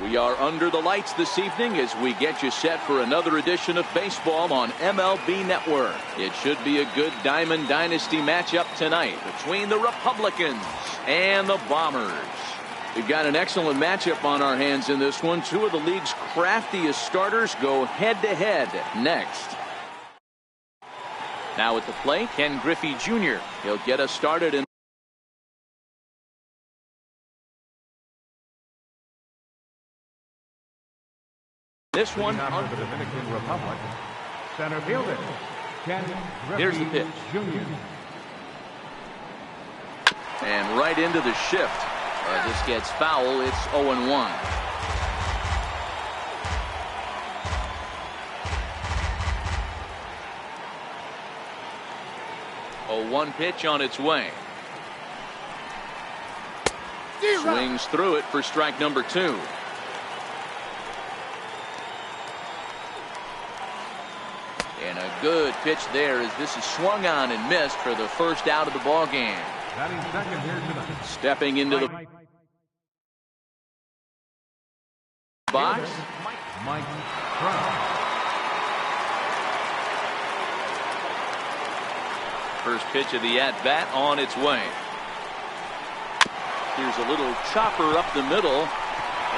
We are under the lights this evening as we get you set for another edition of baseball on MLB Network. It should be a good Diamond Dynasty matchup tonight between the Republicans and the Bombers. We've got an excellent matchup on our hands in this one. Two of the league's craftiest starters go head-to-head next. Now at the plate, Ken Griffey Jr. He'll get us started in this one. For the Dominican Republic, center fielder Ken Griffey Here's the pitch. Jr. And right into the shift. This gets foul. It's 0-1. A 1 pitch on its way. Swings through it for strike number 2. And a good pitch there as this is swung on and missed for the first out of the ball game. Second here tonight. Stepping into the box. Mike Trout. First pitch of the at-bat on its way. Here's a little chopper up the middle,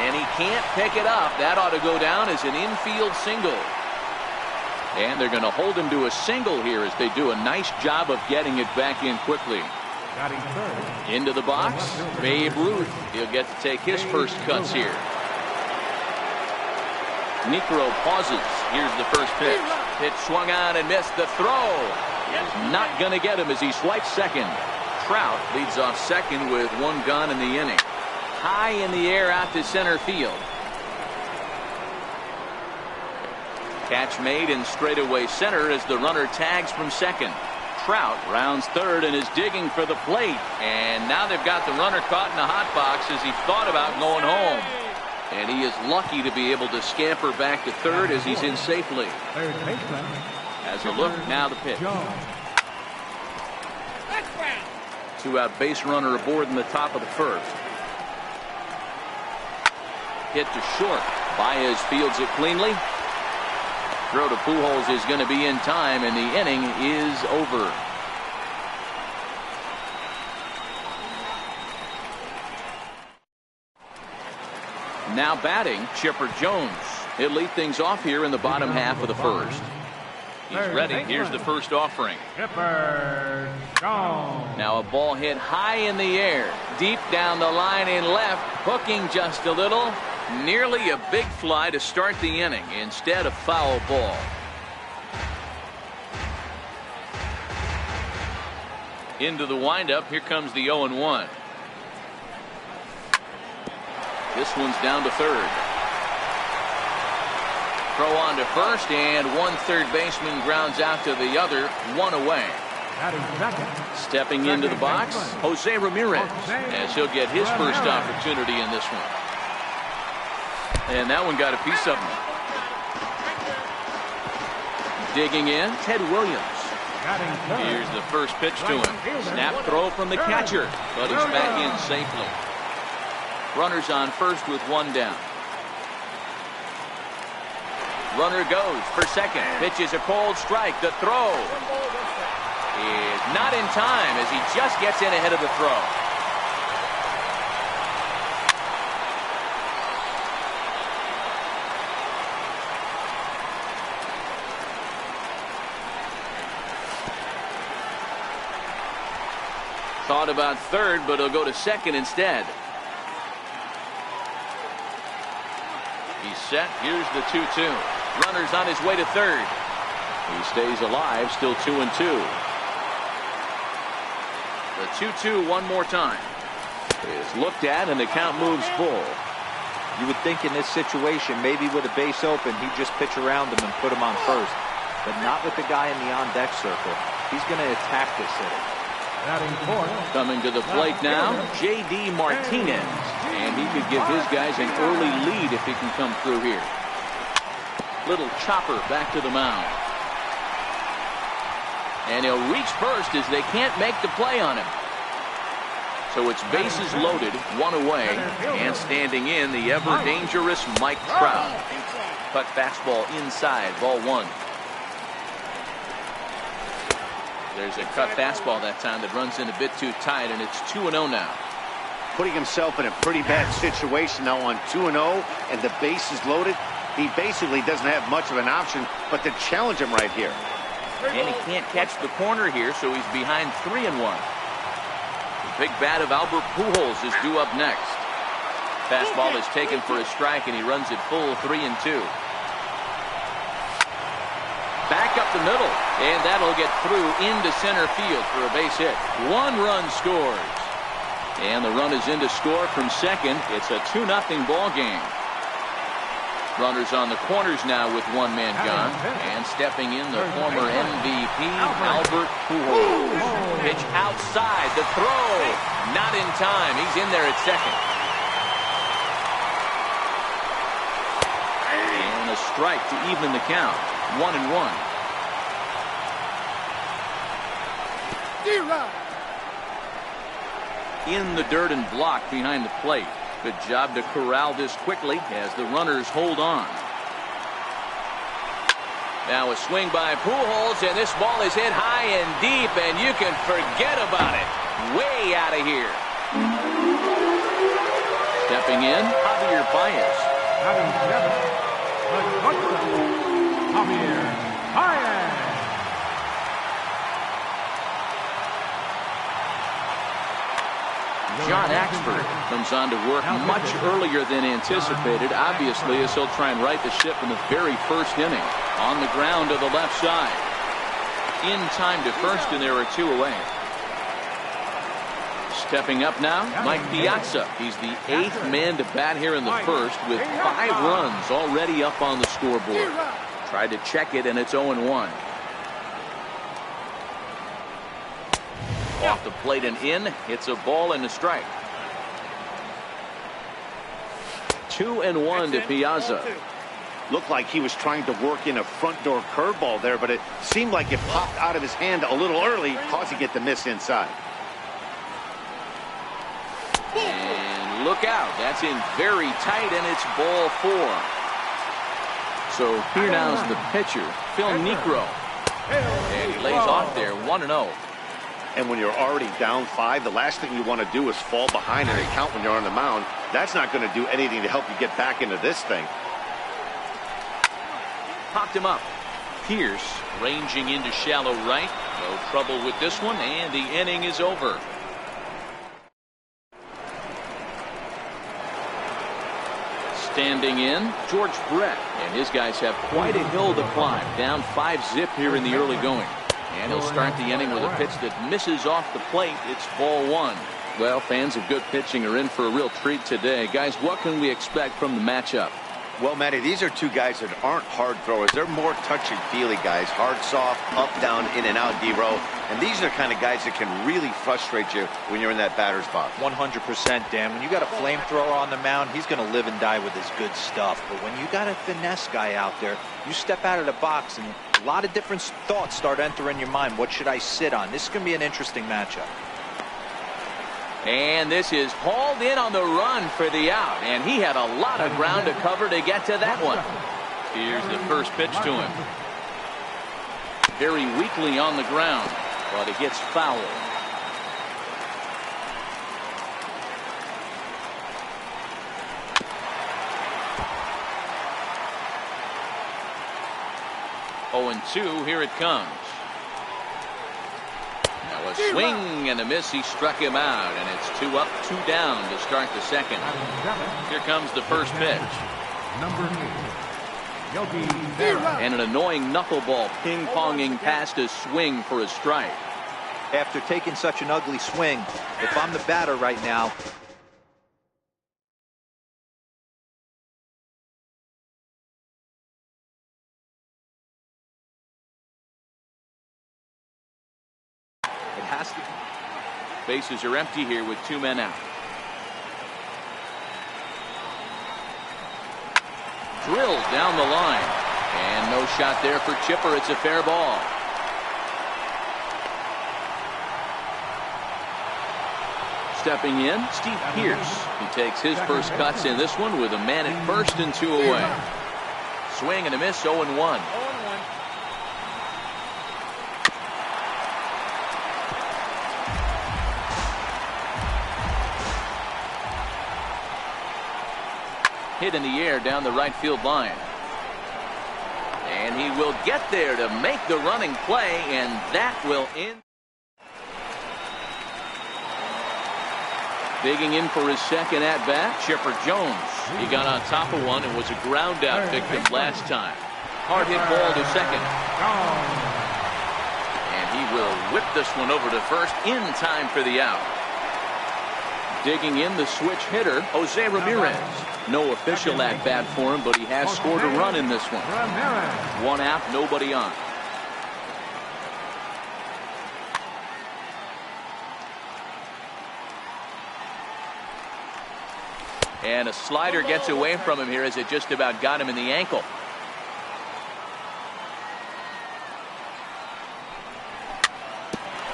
and he can't pick it up. That ought to go down as an infield single. And they're going to hold him to a single here as they do a nice job of getting it back in quickly. Into the box, Babe Ruth. He'll get to take his first cuts here. Niekro pauses. Here's the first pitch. Pitch swung on and missed. The throw is not going to get him as he swipes second. Trout leads off second with 1 gone in the inning. High in the air out to center field. Catch made in straightaway center as the runner tags from second. Trout rounds third and is digging for the plate. And now they've got the runner caught in the hot box as he thought about going home. And he is lucky to be able to scamper back to third as he's in safely. As a look, now the pitch. 2-out base runner aboard in the top of the first. Hit to short. Baez fields it cleanly. Throw to Pujols is going to be in time, and the inning is over. Now batting, Chipper Jones. He'll lead things off here in the bottom half of the first. He's ready. Here's the first offering. Chipper Jones. Now a ball hit high in the air, deep down the line in left, hooking just a little. Nearly a big fly to start the inning instead of foul ball. Into the windup. Here comes the 0-1. This one's down to third. Throw on to first, and one third baseman grounds out to the other. 1 away. Stepping into the box, Jose Ramirez, as he'll get his first opportunity in this one. And that one got a piece of him. Digging in, Ted Williams. Here's the first pitch to him. Snap throw from the catcher, but it's back in safely. Runners on first with 1 down. Runner goes for second. Pitch is a cold strike. The throw is not in time as he just gets in ahead of the throw. Thought about third, but he'll go to second instead. He's set. Here's the 2-2. Runner's on his way to third. He stays alive, still 2-2. The 2-2 one more time. Is looked at, and the count moves full. You would think in this situation, maybe with a base open, he'd just pitch around him and put him on first. But not with the guy in the on-deck circle. He's going to attack this hitter. Coming to the plate now, J.D. Martinez. And he could give his guys an early lead if he can come through here. Little chopper back to the mound. And he'll reach first as they can't make the play on him. So it's bases loaded, one away, and standing in the ever-dangerous Mike Trout. Cut fastball inside, ball one. There's a cut fastball that time that runs in a bit too tight, and it's 2-0 now. Putting himself in a pretty bad situation now on 2-0, and the base is loaded. He basically doesn't have much of an option but to challenge him right here. And he can't catch the corner here, so he's behind 3-1. The big bat of Albert Pujols is due up next. Fastball is taken for a strike, and he runs it full 3-2. Back up the middle, and that'll get through into center field for a base hit. 1 run scores. And the run is in to score from second. It's a 2-0 ball game. Runners on the corners now with one man gone. And stepping in, the former MVP, Albert Pujols. Pitch outside, the throw. Not in time. He's in there at second. And a strike to even the count. 1-1. In the dirt and blocked behind the plate. Good job to corral this quickly as the runners hold on. Now a swing by Pujols, and this ball is hit high and deep, and you can forget about it. Way out of here. Stepping in, Javier Baez. Batting seventh, the shortstop, Javier Baez. John Axford comes on to work much earlier than anticipated, obviously, as he'll try and right the ship in the very first inning. On the ground to the left side. In time to first, and there are 2 away. Stepping up now, Mike Piazza. He's the 8th man to bat here in the first with 5 runs already up on the scoreboard. Tried to check it, and it's 0-1. Off the plate and in. It's a ball and a strike. 2-1 to Piazza. Looked like he was trying to work in a front door curveball there, but it seemed like it popped out of his hand a little early, causing it to miss inside. And look out. That's in very tight, and it's ball 4. So here now is the pitcher, Phil Niekro. And he lays off there, 1-0. And when you're already down 5, the last thing you want to do is fall behind an account when you're on the mound. That's not going to do anything to help you get back into this thing. Popped him up. Pierce ranging into shallow right. No trouble with this one, and the inning is over. Standing in, George Brett, and his guys have quite a hill to climb. Down 5-0 here in the early going. And he'll start the inning with a pitch that misses off the plate. It's ball 1. Well, fans of good pitching are in for a real treat today. Guys, what can we expect from the matchup? Well, Matty, these are 2 guys that aren't hard throwers. They're more touchy-feely guys. Hard, soft, up, down, in and out, D-row. And these are the kind of guys that can really frustrate you when you're in that batter's box. 100%, Dan. When you got a flamethrower on the mound, he's going to live and die with his good stuff. But when you got a finesse guy out there, you step out of the box and a lot of different thoughts start entering your mind. What should I sit on? This is going to be an interesting matchup. And this is hauled in on the run for the out. And he had a lot of ground to cover to get to that one. Here's the first pitch to him. Very weakly on the ground, but it gets foul. Oh, and 2, here it comes. Now a swing and a miss. He struck him out, and it's 2 up, 2 down to start the second. Here comes the first pitch. Number 8, Yogi Berra. And an annoying knuckleball ping-ponging past a swing for a strike. After taking such an ugly swing, if I'm the batter right now, Bases are empty here with 2 men out. Drilled down the line. And no shot there for Chipper. It's a fair ball. stepping in, Steve Pierce. He takes his first cuts in this one with a man at first and 2 away. Swing and a miss, 0-1. Hit in the air down the right field line. And he will get there to make the running play, and that will end. Digging in for his second at-bat, Chipper Jones. He got on top of one and was a ground-out victim last time. Hard hit ball to second. And he will whip this one over to first in time for the out. Digging in, the switch hitter, Jose Ramirez. No official at-bat for him, but he has scored a run in this one. One out, nobody on. And a slider gets away from him here as it just about got him in the ankle.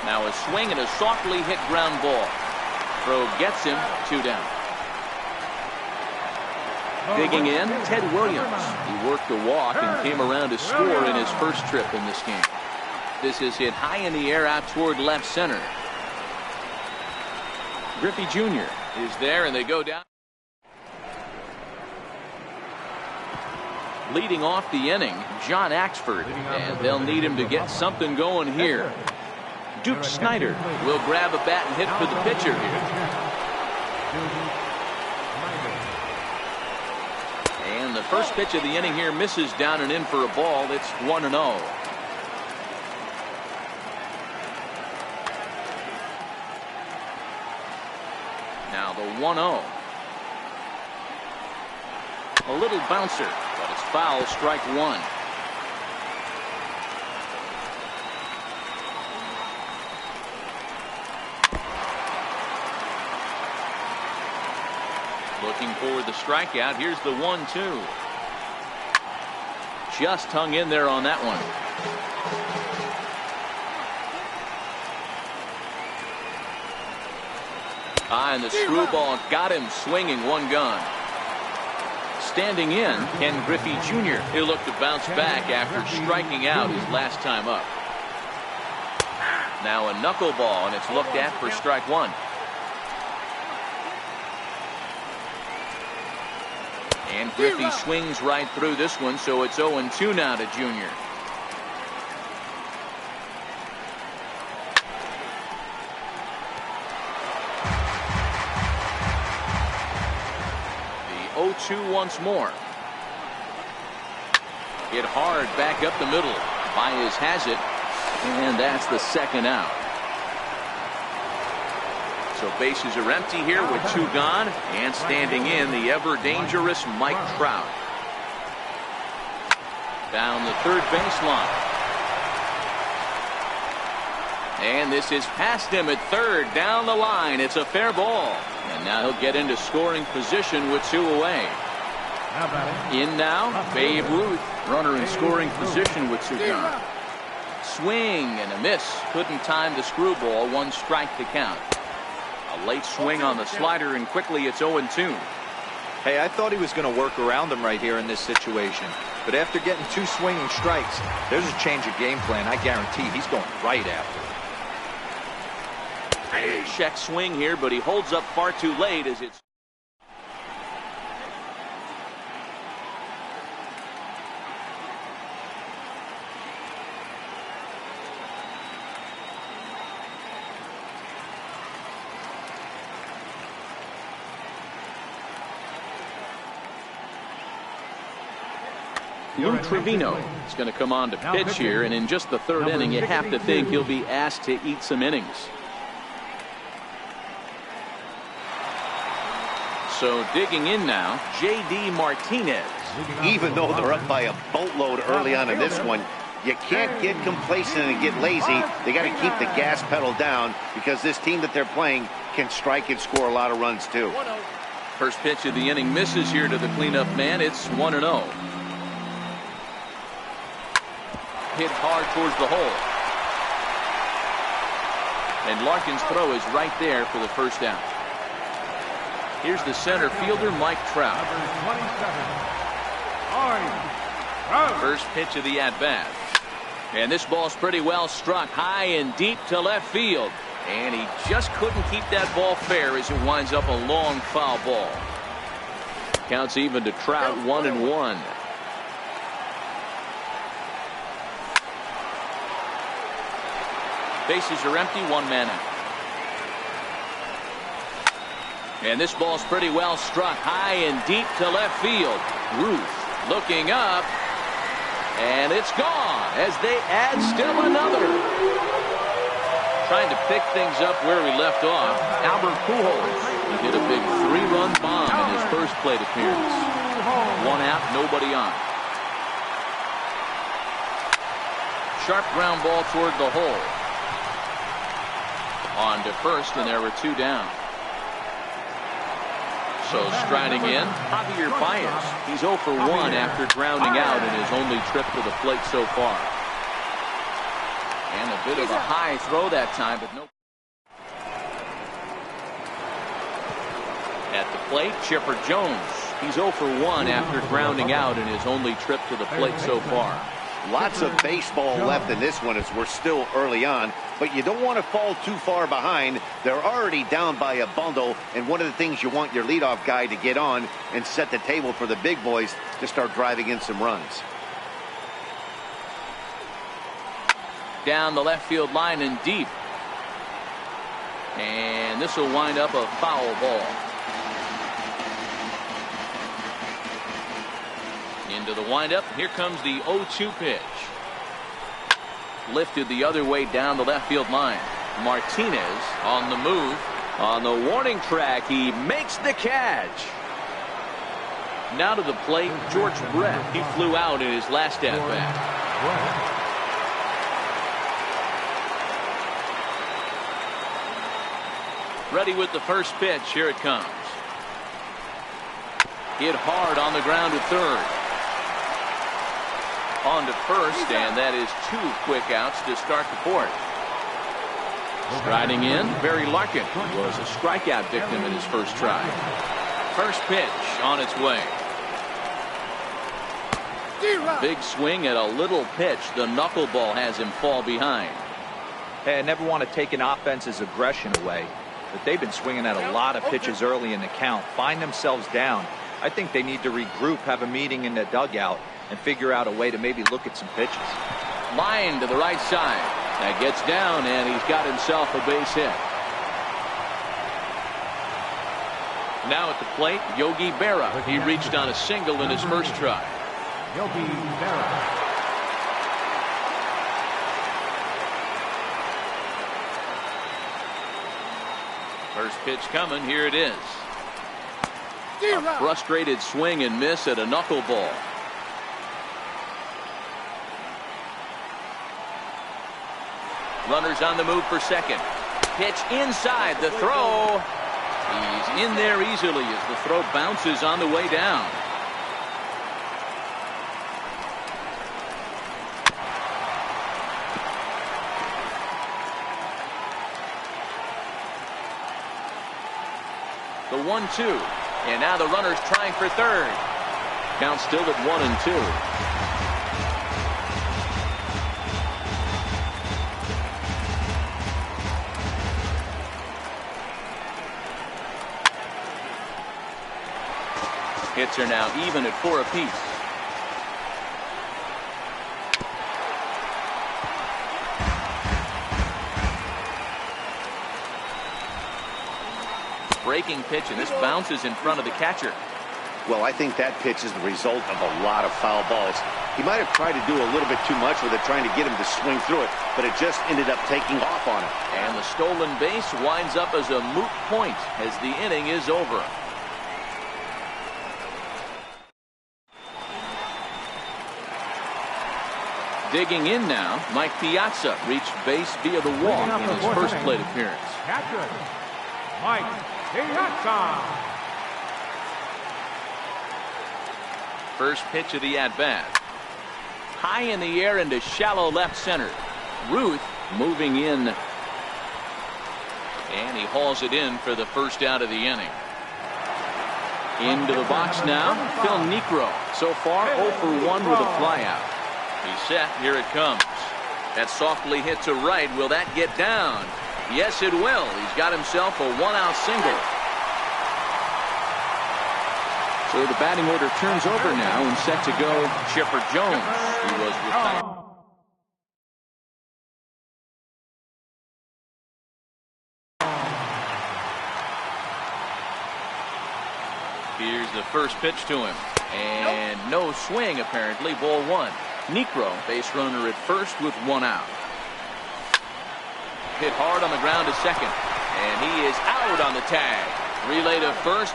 Now a swing and a softly hit ground ball. Throw gets him, 2 down. Digging in, Ted Williams. He worked a walk and came around to score in his first trip in this game. This is hit high in the air out toward left center. Griffey Jr. is there, and they go down. Leading off the inning, John Axford, and they'll need him to get something going here. Duke Snyder will grab a bat and hit for the pitcher here. And the first pitch of the inning here misses down and in for a ball. It's 1-0. Now the 1-0. A little bouncer, but it's foul, strike one. Looking for the strikeout. Here's the 1-2. Just hung in there on that one. And the screwball got him swinging, one gone. Standing in, Ken Griffey Jr. He'll look to bounce back after striking out his last time up. Now a knuckleball, and it's looked at for strike one. And Griffey swings right through this one, so it's 0-2 now to Jr. The 0-2 once more. Hit hard back up the middle. Baez has it, and that's the second out. So bases are empty here with 2 gone, and standing in, the ever-dangerous Mike Trout. Down the third baseline. And this is past him at third, down the line. It's a fair ball. And now he'll get into scoring position with 2 away. In now, Babe Ruth, runner in scoring position with 2 gone. Swing and a miss. Couldn't time the screwball, 1 strike to count. A late swing on the slider, and quickly it's 0-2. Hey, I thought he was going to work around him right here in this situation. But after getting 2 swinging strikes, there's a change of game plan. I guarantee he's going right after it. Check swing here, but he holds up far too late as it's. Lou Trevino is going to come on to pitch here, and in just the third inning, you have to think he'll be asked to eat some innings. So digging in now, J.D. Martinez. Even though they're up by a boatload early on in this one, you can't get complacent and get lazy. They got to keep the gas pedal down, because this team that they're playing can strike and score a lot of runs too. First pitch of the inning misses here to the cleanup man. It's 1-0. Hit hard towards the hole. And Larkin's throw is right there for the first down. Here's the center fielder, Mike Trout. Number 27, First pitch of the at-bat. And this ball's pretty well struck high and deep to left field. And he just couldn't keep that ball fair as it winds up a long foul ball. Counts even to Trout, 1-1. Bases are empty, one man out. And this ball's pretty well struck high and deep to left field. Ruth looking up, and it's gone as they add still another. Trying to pick things up where we left off, Albert Pujols. He hit a big 3-run bomb in his first plate appearance. One out, nobody on. Sharp ground ball toward the hole. On to first, and there were two down. So striding in, Javier Baez. He's 0 for 1 after grounding out in his only trip to the plate so far. And a bit of a high throw that time, but no. At the plate, Chipper Jones. He's 0 for 1 after grounding out in his only trip to the plate so far. Lots of baseball left in this one as we're still early on, but you don't want to fall too far behind. They're already down by a bundle, and one of the things you want your leadoff guy to get on and set the table for the big boys to start driving in some runs. Down the left field line and deep. And this will wind up a foul ball. Into the windup. Here comes the 0-2 pitch. Lifted the other way down the left field line. Martinez on the move. On the warning track, he makes the catch. Now to the plate, George Brett. He flew out in his last at-bat. Ready with the first pitch. Here it comes. Hit hard on the ground at third. On to first, and that is 2 quick outs to start the fourth. Striding in, Barry Larkin was a strikeout victim in his first try. First pitch on its way. Big swing at a little pitch. The knuckleball has him fall behind. Hey, I never want to take an offense's aggression away, but they've been swinging at a lot of pitches early in the count. Find themselves down. I think they need to regroup, have a meeting in the dugout, and figure out a way to maybe look at some pitches. Line to the right side. That gets down, and he's got himself a base hit. Now at the plate, Yogi Berra. He reached on a single in his first try. Yogi Berra. First pitch coming. Here it is. A frustrated swing and miss at a knuckleball. Runners on the move for second. Pitch inside. The throw. He's in there easily as the throw bounces on the way down. The 1-2. And now the runner's trying for third. Count still at 1-2. Hits are now even at 4 apiece. Breaking pitch, and this bounces in front of the catcher. Well, I think that pitch is the result of a lot of foul balls. He might have tried to do a little bit too much with it, trying to get him to swing through it, but it just ended up taking off on him. And the stolen base winds up as a moot point as the inning is over. Digging in now, Mike Piazza reached base via the walk in his first plate appearance. Catcher, Mike Piazza. First pitch of the at-bat. High in the air into shallow left center. Ruth moving in. And he hauls it in for the first out of the inning. Into the box now, Phil Niekro. So far, 0 for 1 with a flyout. He's set. Here it comes. That's softly hit to right. Will that get down? Yes, it will. He's got himself a one-out single. So the batting order turns over now and set to go Chipper Jones. He was retired. Here's the first pitch to him. And no swing, apparently. Ball 1. Niekro, base runner at first with 1 out. Hit hard on the ground to second. And he is out on the tag. Relay to first.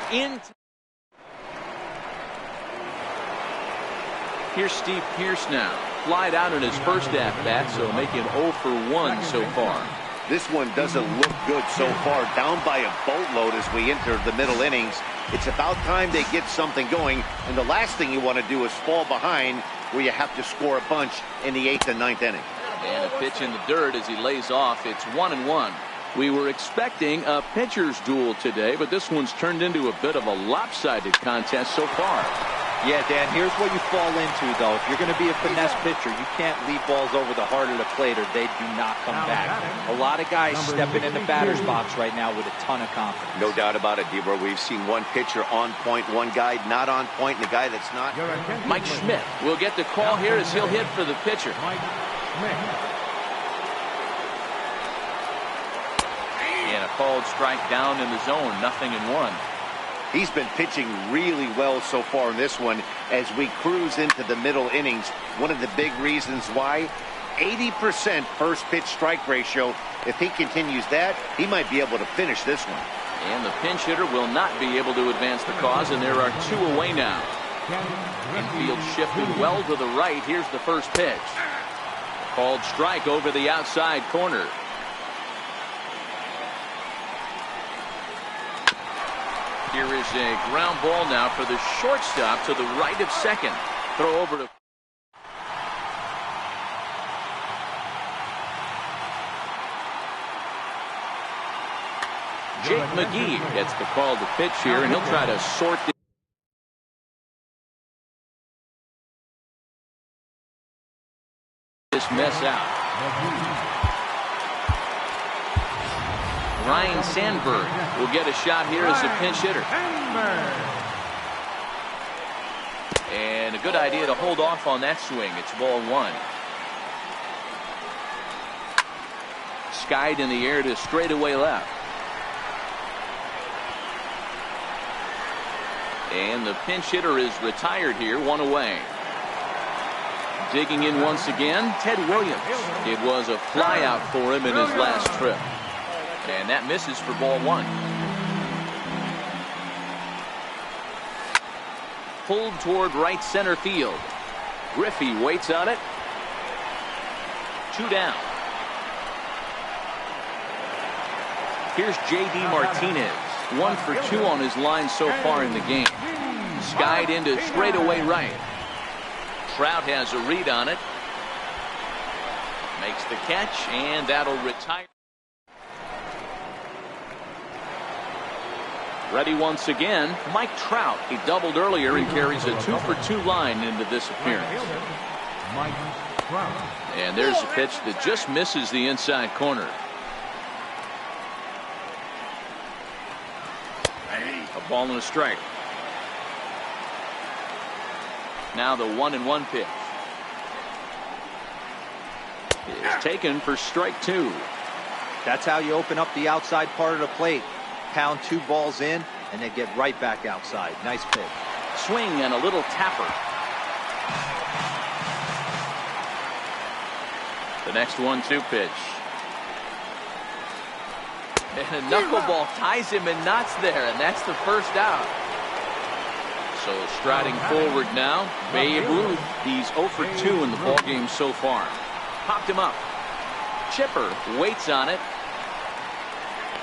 Here's Steve Pearce now. Flied out in his first at-bat, so making 0 for 1 so far. This one doesn't look good so far. Down by a boatload as we enter the middle innings. It's about time they get something going. And the last thing you want to do is fall behind where you have to score a bunch in the 8th and 9th inning. And a pitch in the dirt as he lays off. It's 1-1. We were expecting a pitcher's duel today, but this one's turned into a bit of a lopsided contest so far. Yeah, Dan, here's what you fall into, though. If you're going to be a finesse pitcher, you can't leave balls over the heart of the plate or they do not come back. A lot of guys stepping in the batter's box right now with a ton of confidence. No doubt about it, Debra. We've seen one pitcher on point, one guy not on point, and the guy that's not. Mike Schmidt will get the call here as he'll hit for the pitcher. And a called strike down in the zone, 0-1. He's been pitching really well so far in this one as we cruise into the middle innings. One of the big reasons why, 80% first pitch strike ratio. If he continues that, he might be able to finish this one. And the pinch hitter will not be able to advance the cause, and there are 2 away now. Infield shifted well to the right. Here's the first pitch. Called strike over the outside corner. Here is a ground ball now for the shortstop to the right of second. Throw over to Jake McGee gets the call to pitch here, and he'll try to sort this mess out. Ryan Sandberg will get a shot here as a pinch hitter. And a good idea to hold off on that swing. It's ball 1. Skied in the air to straightaway left. And the pinch hitter is retired here, 1 away. Digging in once again, Ted Williams. It was a flyout for him in his last trip. And that misses for ball 1. Pulled toward right center field. Griffey waits on it. 2 down. Here's J.D. Martinez. 1 for 2 on his line so far in the game. Skied into straightaway right. Trout has a read on it. Makes the catch, and that'll retire. Ready once again, Mike Trout. He doubled earlier and carries a 2 for 2 line into this appearance. And there's a pitch that just misses the inside corner. A ball and a strike. Now the 1-1 pitch is taken for strike 2. That's how you open up the outside part of the plate. Pound 2 balls in and then get right back outside. Nice pitch. Swing and a little tapper. The next 1-2 pitch. And a knuckleball ties him in knots there, and that's the first out. So striding forward now, Babe Ruth. He's 0 for 2 in the ballgame so far. Popped him up. Chipper waits on it.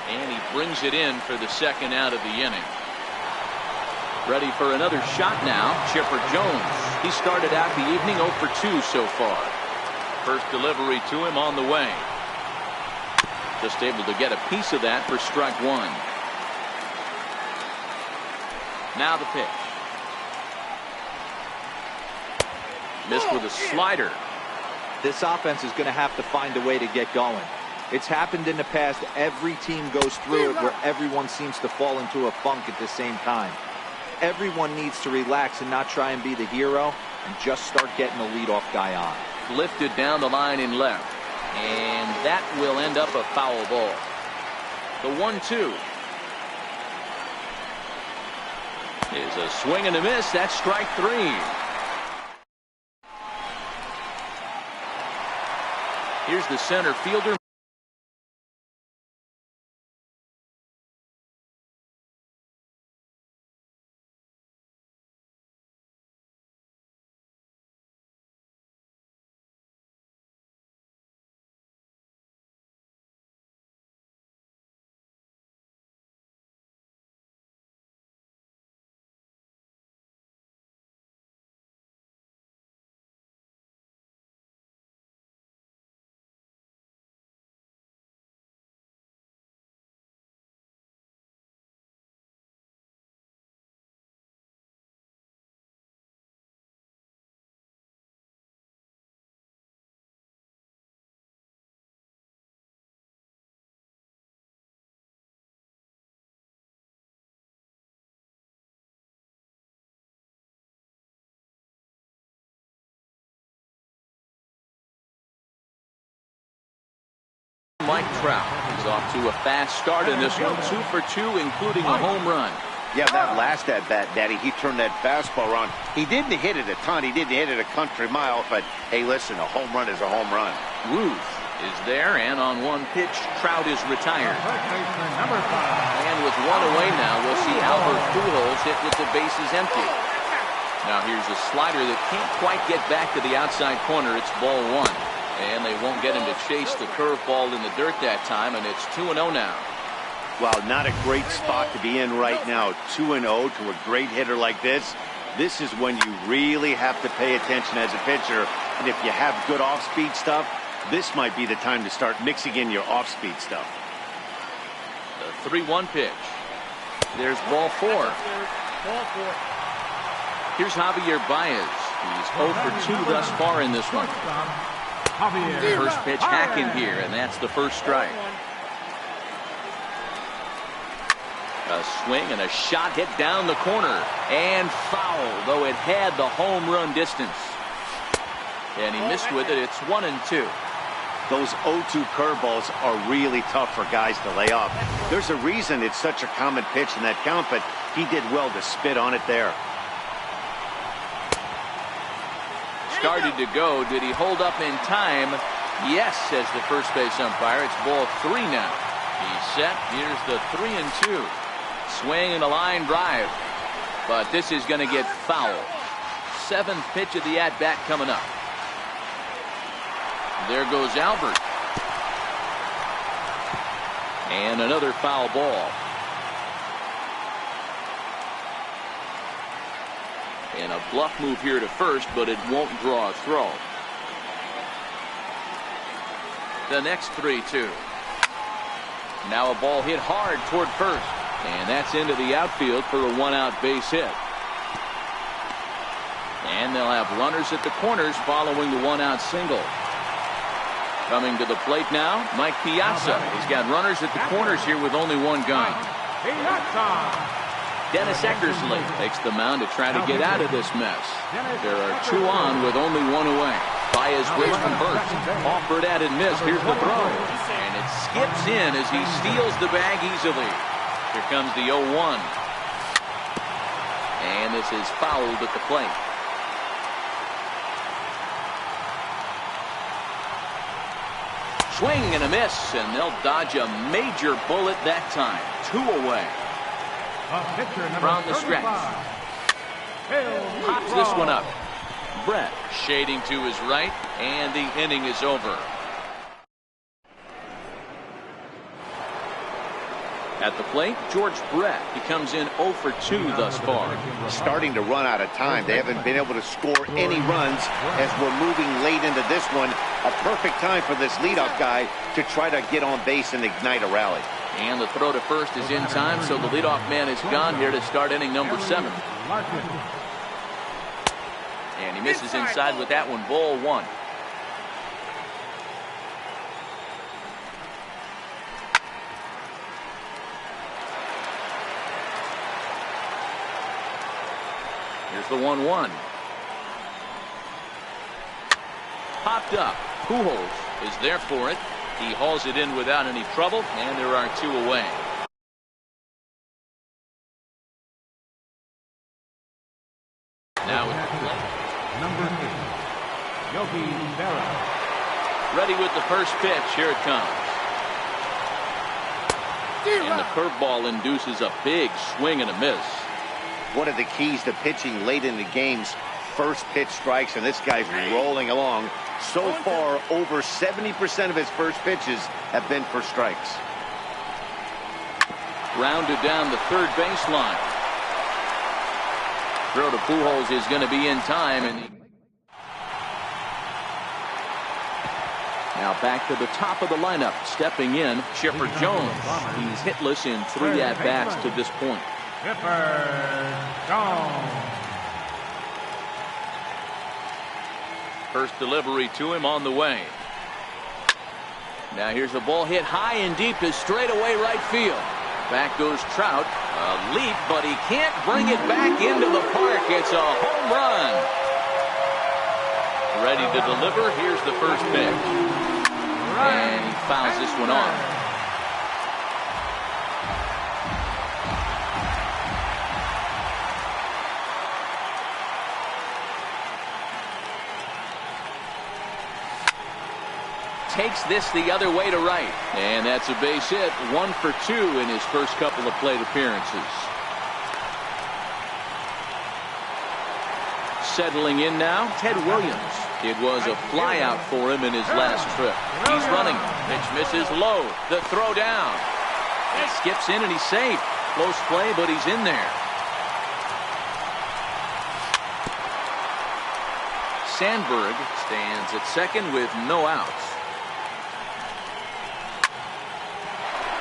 And he brings it in for the second out of the inning. Ready for another shot now, Chipper Jones. He started out the evening 0 for 2 so far. First delivery to him on the way. Just able to get a piece of that for strike 1. Now the pitch. Missed with a slider. This offense is going to have to find a way to get going. It's happened in the past. Every team goes through it where everyone seems to fall into a funk at the same time. Everyone needs to relax and not try and be the hero and just start getting the leadoff guy on. Lifted down the line in left. And that will end up a foul ball. The 1-2. Is a swing and a miss. That's strike 3. Here's the center fielder. Mike Trout is off to a fast start in this one. 2 for 2, including a home run. Yeah, that last at bat, Daddy, he turned that fastball around. He didn't hit it a ton. He didn't hit it a country mile. But, hey, listen, a home run is a home run. Ruth is there, and on one pitch, Trout is retired. And with one away now, we'll see Albert Pujols hit with the bases empty. Now here's a slider that can't quite get back to the outside corner. It's ball 1. And they won't get him to chase the curveball in the dirt that time, and it's 2-0 now. Well, not a great spot to be in right now. 2-0 to a great hitter like this. This is when you really have to pay attention as a pitcher. And if you have good off-speed stuff, this might be the time to start mixing in your off-speed stuff. The 3-1 pitch. There's ball 4. Here's Javier Baez. He's 0 for 2 thus far in this one. First pitch hacking here, and that's the first strike. A swing and a shot hit down the corner and foul, though it had the home run distance. And he missed with it. It's 1-2. Those 0-2 curveballs are really tough for guys to lay off. There's a reason it's such a common pitch in that count, but he did well to spit on it there. Started to go. Did he hold up in time? Yes, says the first base umpire. It's ball 3 now. He's set. Here's the 3-2. Swing and a line drive. But this is going to get foul. 7th pitch of the at-bat coming up. There goes Albert. And another foul ball. And a bluff move here to first, but it won't draw a throw. The next 3-2. Now a ball hit hard toward first. And that's into the outfield for a 1-out base hit. And they'll have runners at the corners following the 1-out single. Coming to the plate now, Mike Piazza. He's got runners at the corners here with only one gun. Dennis Eckersley takes the mound to try to get out of this mess. There are 2 on with only 1 away. Baez waits from first. Offered at and missed. Here's the throw. And it skips in as he steals the bag easily. Here comes the 0-1. And this is fouled at the plate. Swing and a miss, and they'll dodge a major bullet that time. 2 away. From the stretch. Pops this one up. Brett shading to his right, and the inning is over. At the plate, George Brett. He comes in 0 for 2 thus far. Starting to run out of time. They haven't been able to score any runs as we're moving late into this one. A perfect time for this leadoff guy to try to get on base and ignite a rally. And the throw to first is in time, so the leadoff man is gone here to start inning number 7. And he misses inside with that one. Ball 1. Here's the 1-1. Popped up. Pujols is there for it. He hauls it in without any trouble, and there are 2 away. Now with the play. Number 6, Yogi Berra. Ready with the first pitch. Here it comes. And the curveball induces a big swing and a miss. One of the keys to pitching late in the games, first pitch strikes, and this guy's rolling along. So far, over 70% of his first pitches have been for strikes. Rounded down the third baseline. Throw to Pujols is going to be in time. And now back to the top of the lineup. Stepping in, Chipper Jones. He's hitless in 3 at-bats to this point. Chipper Jones. First delivery to him on the way. Now here's a ball hit high and deep to straightaway right field. Back goes Trout. A leap, but he can't bring it back into the park. It's a home run. Ready to deliver. Here's the first pitch. And he fouls this one off. Takes this the other way to right. And that's a base hit. 1 for 2 in his first couple of plate appearances. Settling in now, Ted Williams. It was a fly out for him in his last trip. He's running. Pitch misses low. The throw down. He skips in and he's safe. Close play, but he's in there. Sandberg stands at second with no outs.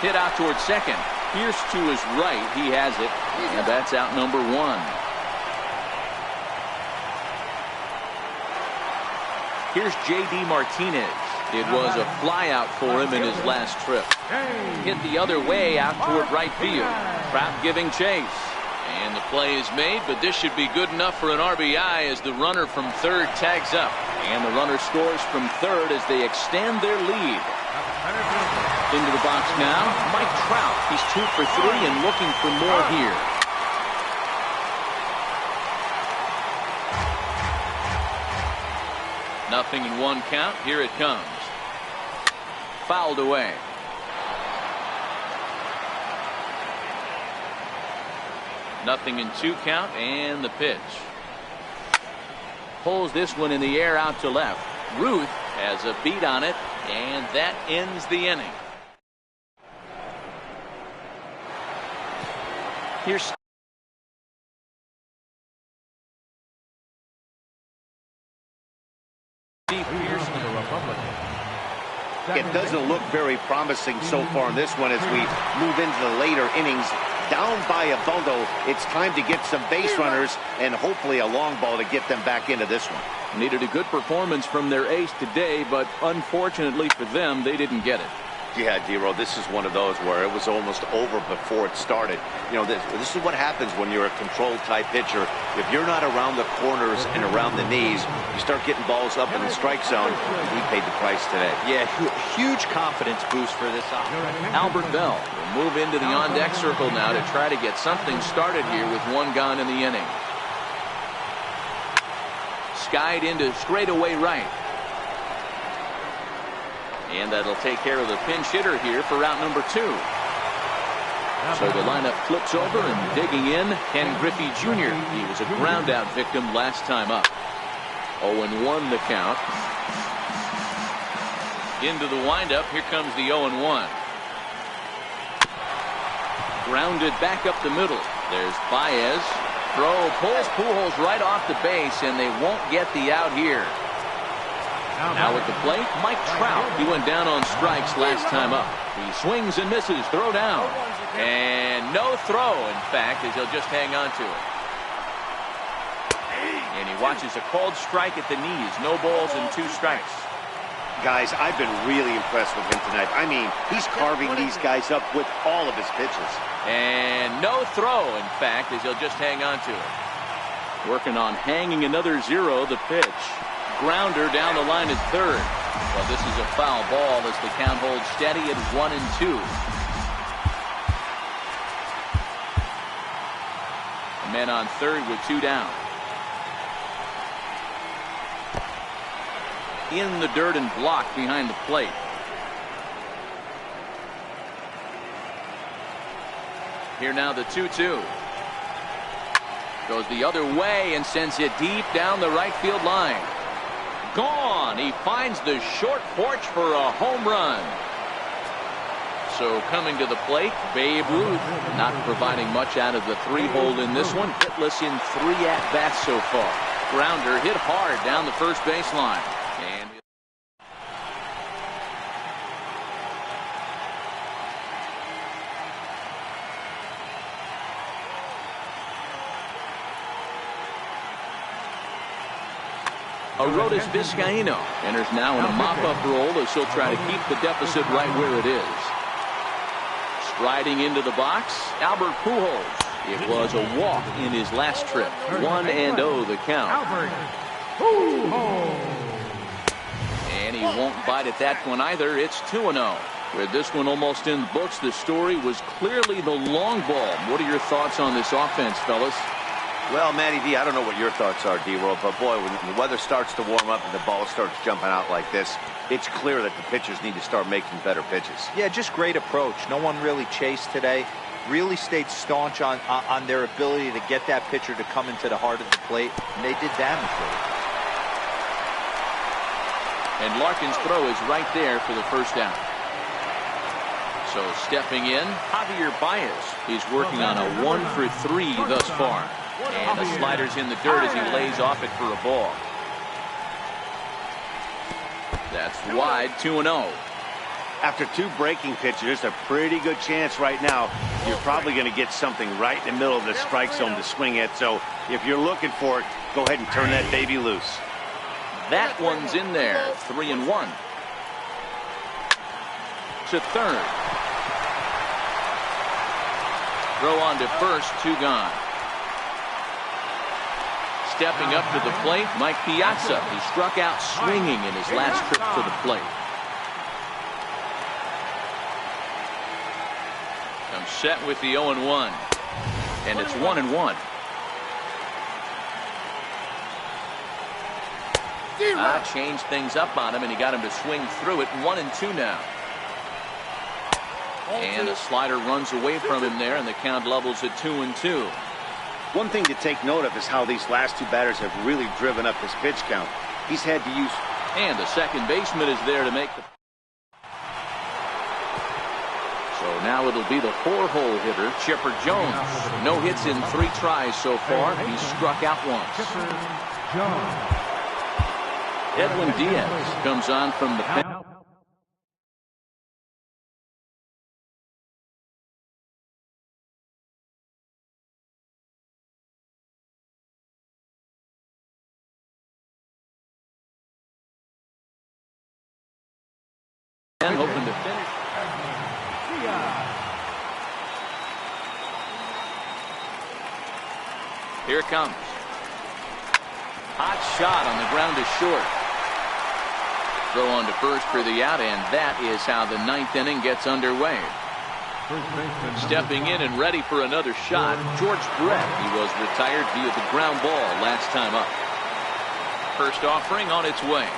Hit out towards second. Pierce to his right. He has it. And that's out number 1. Here's J.D. Martinez. It was a fly out for him in his last trip. Hit the other way out toward right field. Trout giving chase. And the play is made, but this should be good enough for an RBI as the runner from third tags up. And the runner scores from third as they extend their lead. Into the box now, Mike Trout. He's 2 for 3 and looking for more here. Nothing in 1 count. Here it comes. Fouled away. Nothing in 2 count, and the pitch. Pulls this one in the air out to left. Ruth has a beat on it, and that ends the inning. Here's Steve Pierce, the Republican. It doesn't look very promising so far in this one as we move into the later innings. Down by a bundle, it's time to get some base runners and hopefully a long ball to get them back into this one. Needed a good performance from their ace today, but unfortunately for them, they didn't get it. Yeah, D-Row, this is one of those where it was almost over before it started. You know, this is what happens when you're a controlled type pitcher. If you're not around the corners and around the knees, you start getting balls up in the strike zone. He paid the price today. Yeah, huge confidence boost for this offense. Albert Bell will move into the on-deck circle now to try to get something started here with 1 gone in the inning. Skied into straightaway right. And that'll take care of the pinch hitter here for route number 2. So the lineup flips over and digging in, Ken Griffey Jr. He was a ground out victim last time up. 0-1 the count. Into the windup. Here comes the 0-1. Grounded back up the middle. There's Baez. Throw pulls Pujols right off the base, and they won't get the out here. Now at the plate, Mike Trout. He went down on strikes last time up. He swings and misses. Throw down. And no throw, in fact, as he'll just hang on to it. And he watches a called strike at the knees. No balls and 2 strikes. Guys, I've been really impressed with him tonight. I mean, he's carving these guys up with all of his pitches. And no throw, in fact, as he'll just hang on to it. Working on hanging another 0, the pitch. Grounder down the line at third. Well, this is a foul ball as the count holds steady at 1-2. Men on third with 2 down. In the dirt and blocked behind the plate. Here now the 2-2. Goes the other way and sends it deep down the right field line. Gone. He finds the short porch for a home run. So coming to the plate, Babe Ruth, not providing much out of the 3-hole in this one. Hitless in 3 at-bats so far. Grounder hit hard down the first baseline. And Arodys Vizcaíno enters now in a mop-up role as he'll try to keep the deficit right where it is. Striding into the box, Albert Pujols. It was a walk in his last trip. 1-0 the count. Albert Pujols. And he won't bite at that one either. It's 2-0. With this one almost in the books, the story was clearly the long ball. What are your thoughts on this offense, fellas? Well, Matty V, I don't know what your thoughts are, D-Roll, but boy, when the weather starts to warm up and the ball starts jumping out like this, it's clear that the pitchers need to start making better pitches. Yeah, just great approach. No one really chased today. Really stayed staunch on their ability to get that pitcher to come into the heart of the plate, and they did damage with it. And Larkin's throw is right there for the first down. So stepping in, Javier Baez. He's working on a 1-for-3 thus far. And the slider's in the dirt as he lays off it for a ball. That's wide, 2-0. After 2 breaking pitches, there's a pretty good chance right now you're probably going to get something right in the middle of the strike zone to swing at. So if you're looking for it, go ahead and turn that baby loose. That one's in there, 3-1. To third. Throw on to first, 2 gone. Stepping up to the plate, Mike Piazza. He struck out swinging in his last trip to the plate. Comes set with the 0-1. And it's 1-1. Changed things up on him, and he got him to swing through it. 1-2 now. And a slider runs away from him there, and the count levels at 2-2. One thing to take note of is how these last 2 batters have really driven up his pitch count. He's had to use... And the second baseman is there to make the... So now it'll be the 4-hole hitter, Chipper Jones. No hits in 3 tries so far. He's struck out once. Chipper Jones. Edwin Diaz comes on from the pen. Hoping to finish. Here it comes. Hot shot on the ground is short. Throw on to first for the out, and that is how the 9th inning gets underway. Stepping in and ready for another shot, George Brett. He was retired via the ground ball last time up. First offering on its way.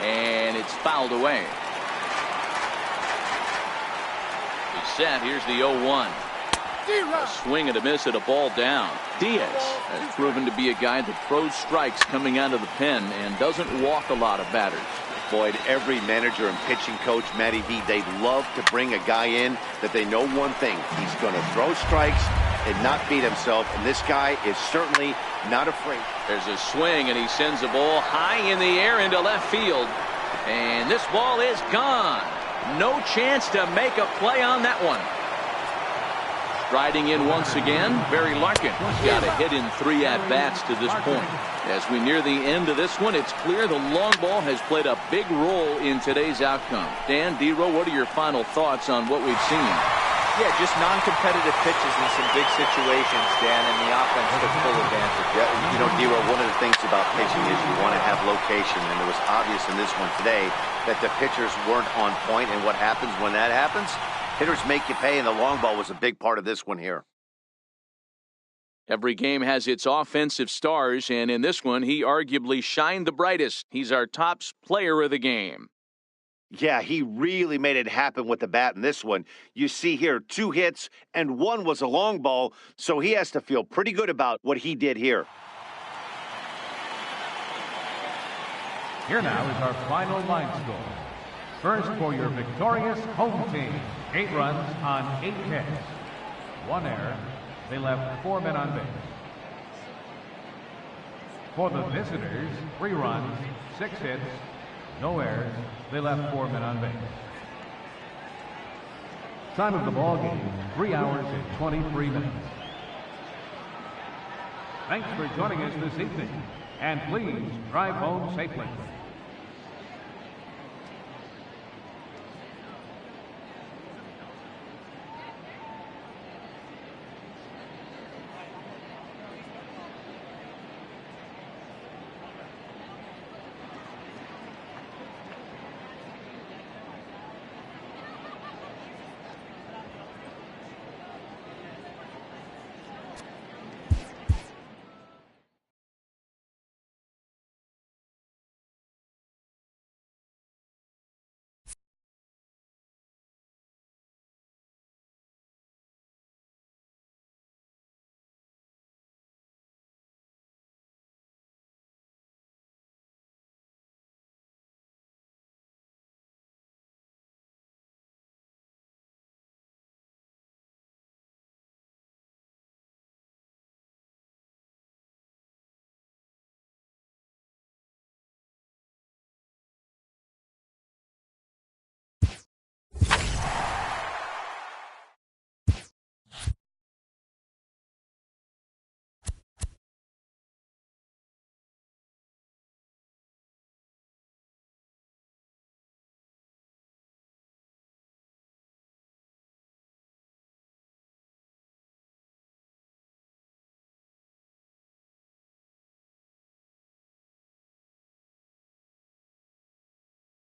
And it's fouled away. He's set. Here's the 0-1. A swing and a miss at a ball down. Diaz has proven to be a guy that throws strikes coming out of the pen and doesn't walk a lot of batters. Boyd, every manager and pitching coach, Matty V, they love to bring a guy in that they know one thing. He's going to throw strikes and not beat himself, and this guy is certainly not afraid. There's a swing, and he sends a ball high in the air into left field. And this ball is gone. No chance to make a play on that one. Striding in once again, Barry Larkin. He's got a hit in 3 at-bats to this point. As we near the end of this one, it's clear the long ball has played a big role in today's outcome. Dan, D-Row, what are your final thoughts on what we've seen? Yeah, just non-competitive pitches in some big situations, Dan, and the offense took full advantage. Yeah, you know, D-Row, one of the things about pitching is you want to have location, and it was obvious in this one today that the pitchers weren't on point, and what happens when that happens? Hitters make you pay, and the long ball was a big part of this one here. Every game has its offensive stars, and in this one, he arguably shined the brightest. He's our top player of the game. Yeah, he really made it happen with the bat in this one. You see here 2 hits, and 1 was a long ball, so he has to feel pretty good about what he did here. Here now is our final line score. First for your victorious home team. 8 runs on 8 hits. 1 error. They left 4 men on base. For the visitors, 3 runs, 6 hits, no errors. They left 4 men on base. Time of the ball game, 3 hours and 23 minutes. Thanks for joining us this evening, and please drive home safely.